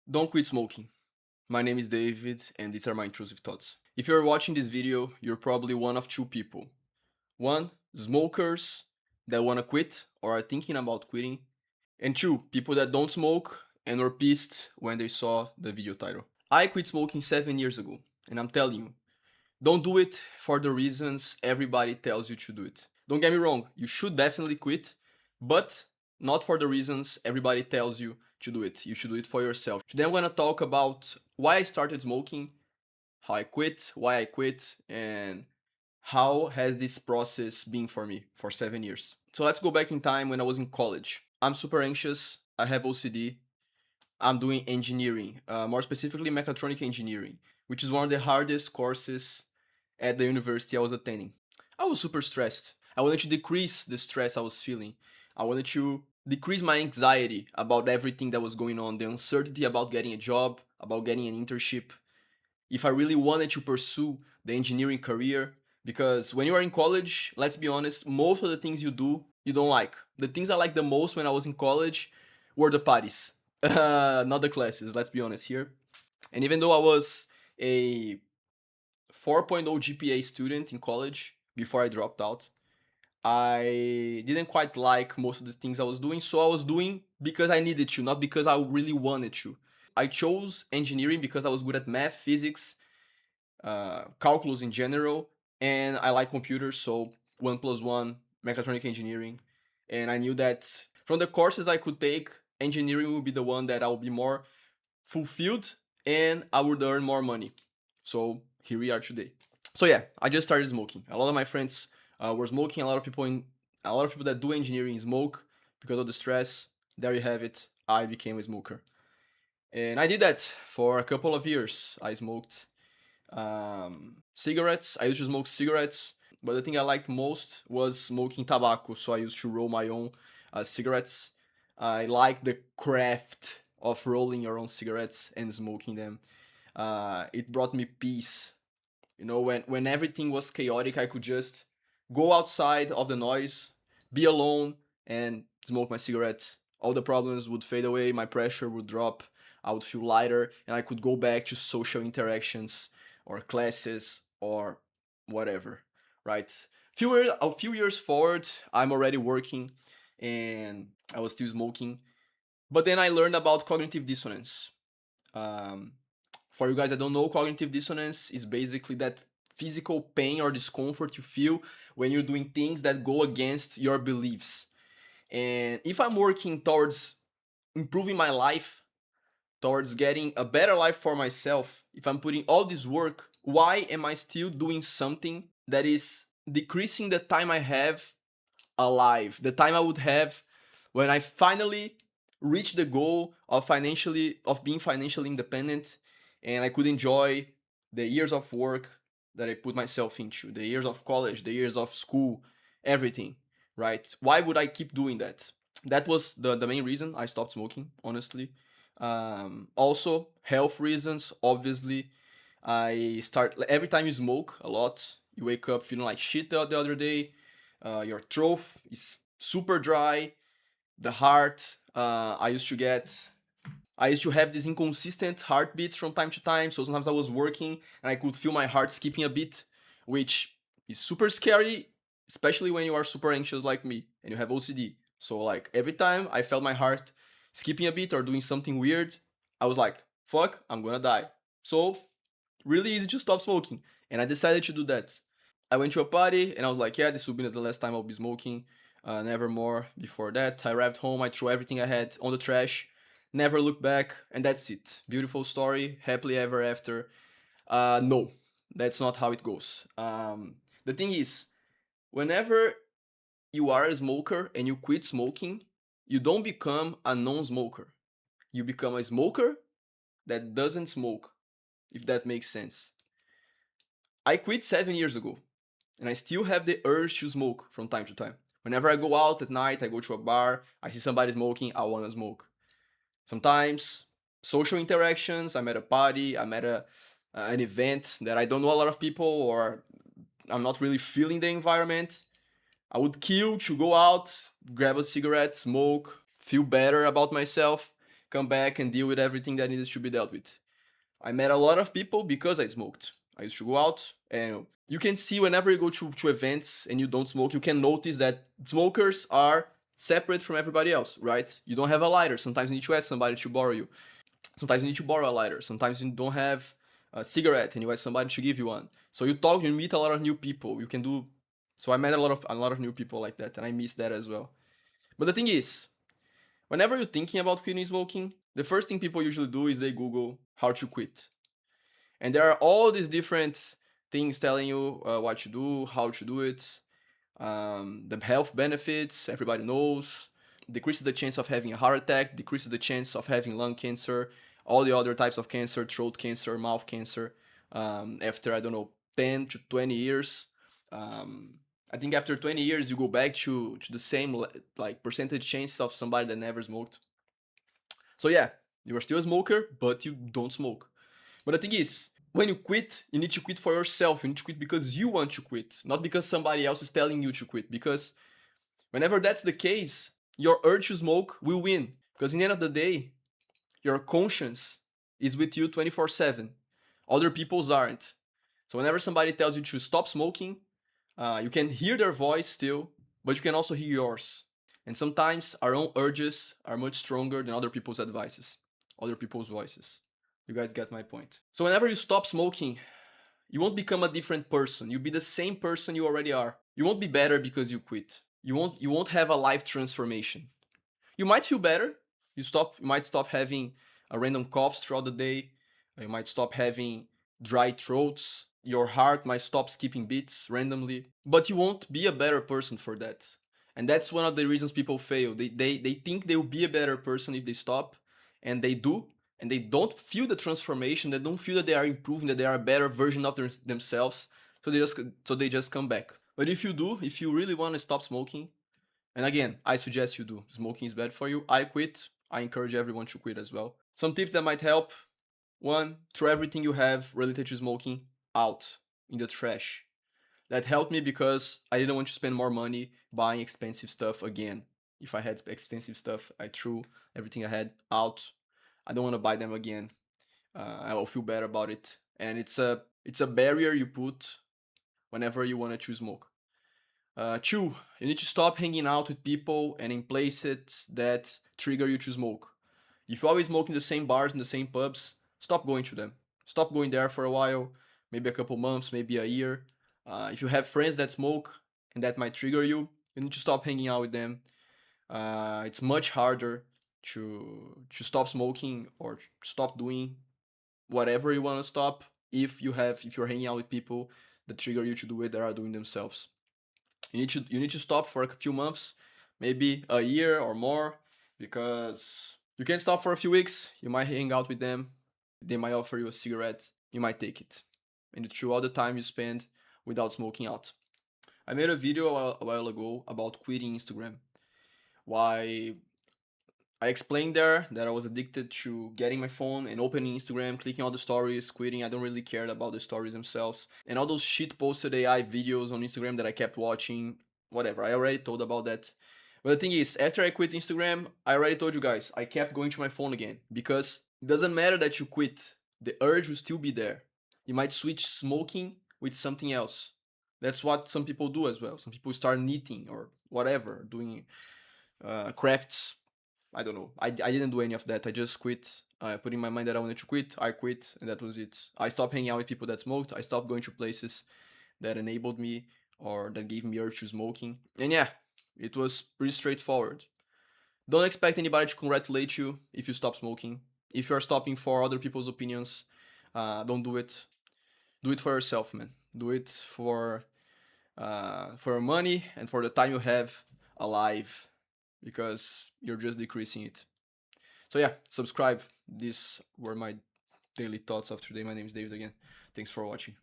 Don't quit smoking. My name is David, and these are my intrusive thoughts. If you're watching this video, you're probably one of two people. One, smokers that want to quit or are thinking about quitting. And two, people that don't smoke and were pissed when they saw the video title. I quit smoking 7 years ago, and I'm telling you, don't do it for the reasons everybody tells you to do it. Don't get me wrong, you should definitely quit, but not for the reasons everybody tells you to do it. You should do it for yourself. Today I'm gonna talk about why I started smoking, how I quit, why I quit, and how has this process been for me for 7 years. So let's go back in time when I was in college. I'm super anxious, I have OCD, I'm doing engineering, more specifically mechatronic engineering, which is one of the hardest courses at the university I was attending. I was super stressed. I wanted to decrease the stress I was feeling. I wanted to decrease my anxiety about everything that was going on, the uncertainty about getting a job, about getting an internship, if I really wanted to pursue the engineering career. Because when you are in college, let's be honest, most of the things you do, you don't like. The things I liked the most when I was in college were the parties, not the classes, let's be honest here. And even though I was a 4.0 GPA student in college before I dropped out, I didn't quite like most of the things I was doing, so I was doing because I needed to, not because I really wanted to. I chose engineering because I was good at math, physics, calculus in general, and I like computers, so 1+1, mechatronic engineering. And I knew that from the courses I could take, engineering would be the one that I would be more fulfilled and I would earn more money. So here we are today. So yeah, I just started smoking. A lot of my friends were smoking. A lot of people that do engineering smoke because of the stress. There you have it. I became a smoker, and I did that for a couple of years. I smoked cigarettes. I used to smoke cigarettes, but the thing I liked most was smoking tobacco. So I used to roll my own cigarettes. I like the craft of rolling your own cigarettes and smoking them. It brought me peace. You know, when everything was chaotic, I could just go outside of the noise, be alone, and smoke my cigarettes. All the problems would fade away, my pressure would drop, I would feel lighter, and I could go back to social interactions or classes or whatever, right? A few years forward, I'm already working and I was still smoking. But then I learned about cognitive dissonance. Um, for you guys that don't know, cognitive dissonance is basically that physical pain or discomfort you feel when you're doing things that go against your beliefs. And if I'm working towards improving my life, towards getting a better life for myself, if I'm putting all this work, why am I still doing something that is decreasing the time I have alive, the time I would have when I finally reach the goal of being financially independent, and I could enjoy the years of work that I put myself into, the years of college, the years of school, everything, right? Why would I keep doing that? That was the main reason I stopped smoking, honestly. Also, health reasons, obviously. I start every time you smoke a lot, you wake up feeling like shit the other day. Your throat is super dry. The heart, I used to have these inconsistent heartbeats from time to time. So sometimes I was working and I could feel my heart skipping a bit, which is super scary, especially when you are super anxious like me and you have OCD. So like every time I felt my heart skipping a bit or doing something weird, I was like, fuck, I'm gonna die. So really easy to stop smoking. And I decided to do that. I went to a party and I was like, yeah, this will be the last time I'll be smoking. Never more before that. I arrived home, I threw everything I had on the trash, never looked back, and that's it. Beautiful story, happily ever after. No, that's not how it goes. The thing is, whenever you are a smoker and you quit smoking, you don't become a non smoker. You become a smoker that doesn't smoke, if that makes sense. I quit 7 years ago, and I still have the urge to smoke from time to time. Whenever I go out at night, I go to a bar, I see somebody smoking, I want to smoke. Sometimes social interactions, I'm at a party, I'm at an event that I don't know a lot of people or I'm not really feeling the environment. I would kill to go out, grab a cigarette, smoke, feel better about myself, come back and deal with everything that needs to be dealt with. I met a lot of people because I smoked. I used to go out, and you can see whenever you go to events and you don't smoke, you can notice that smokers are separate from everybody else, right? You don't have a lighter. Sometimes you need to ask somebody to borrow you. Sometimes you need to borrow a lighter. Sometimes you don't have a cigarette and you ask somebody to give you one. So you talk, you meet a lot of new people. You can do. So I met a lot of new people like that, and I miss that as well. But the thing is, whenever you're thinking about quitting smoking, the first thing people usually do is they Google how to quit. And there are all these different things telling you what to do, how to do it, the health benefits, everybody knows, decreases the chance of having a heart attack, decreases the chance of having lung cancer, all the other types of cancer, throat cancer, mouth cancer, after, I don't know, 10 to 20 years. Um, I think after 20 years, you go back to the same like percentage chance of somebody that never smoked. So yeah, you are still a smoker, but you don't smoke. But the thing is, when you quit, you need to quit for yourself. You need to quit because you want to quit, not because somebody else is telling you to quit. Because whenever that's the case, your urge to smoke will win. Because in the end of the day, your conscience is with you 24/7. Other people's aren't. So whenever somebody tells you to stop smoking, you can hear their voice still, but you can also hear yours. And sometimes our own urges are much stronger than other people's advices, other people's voices. You guys get my point. So whenever you stop smoking, you won't become a different person. You'll be the same person you already are. You won't be better because you quit. You won't have a life transformation. You might feel better. You might stop having a random coughs throughout the day. You might stop having dry throats. Your heart might stop skipping beats randomly. But you won't be a better person for that. And that's one of the reasons people fail. They think they'll be a better person if they stop, and they do, and they don't feel the transformation. They don't feel that they are improving, that they are a better version of themselves. So they just come back. But if you do, if you really want to stop smoking, and again, I suggest you do. Smoking is bad for you. I quit. I encourage everyone to quit as well. Some tips that might help. One, throw everything you have related to smoking out in the trash. That helped me because I didn't want to spend more money buying expensive stuff again. If I had expensive stuff, I threw everything I had out. I don't want to buy them again. I will feel better about it. And it's a barrier you put whenever you want to choose smoke. Two, you need to stop hanging out with people and in places that trigger you to smoke. If you always smoke in the same bars and the same pubs, stop going to them. Stop going there for a while, maybe a couple months, maybe a year. If you have friends that smoke and that might trigger you, you need to stop hanging out with them. It's much harder to stop smoking or stop doing whatever you want to stop if you're hanging out with people that trigger you to do it that are doing themselves. You need to stop for a few months, maybe a year or more, because you can stop for a few weeks. You might hang out with them, they might offer you a cigarette, you might take it, and through all the time you spend without smoking out. I made a video a while ago about quitting Instagram. Why I explained there that I was addicted to getting my phone and opening Instagram, clicking all the stories, quitting. I don't really care about the stories themselves. And all those shit posted AI videos on Instagram that I kept watching, whatever. I already told about that. But the thing is, after I quit Instagram, I already told you guys, I kept going to my phone again. Because it doesn't matter that you quit, the urge will still be there. You might switch smoking with something else. That's what some people do as well. Some people start knitting or whatever, doing crafts. I don't know. I didn't do any of that. I just quit. I put in my mind that I wanted to quit. I quit, and that was it. I stopped hanging out with people that smoked. I stopped going to places that enabled me or that gave me urge to smoking. And yeah, it was pretty straightforward. Don't expect anybody to congratulate you if you stop smoking. If you're stopping for other people's opinions, don't do it. Do it for yourself, man. Do it for your money and for the time you have alive, because you're just decreasing it. So yeah, subscribe. These were my daily thoughts of today. My name is David again. Thanks for watching.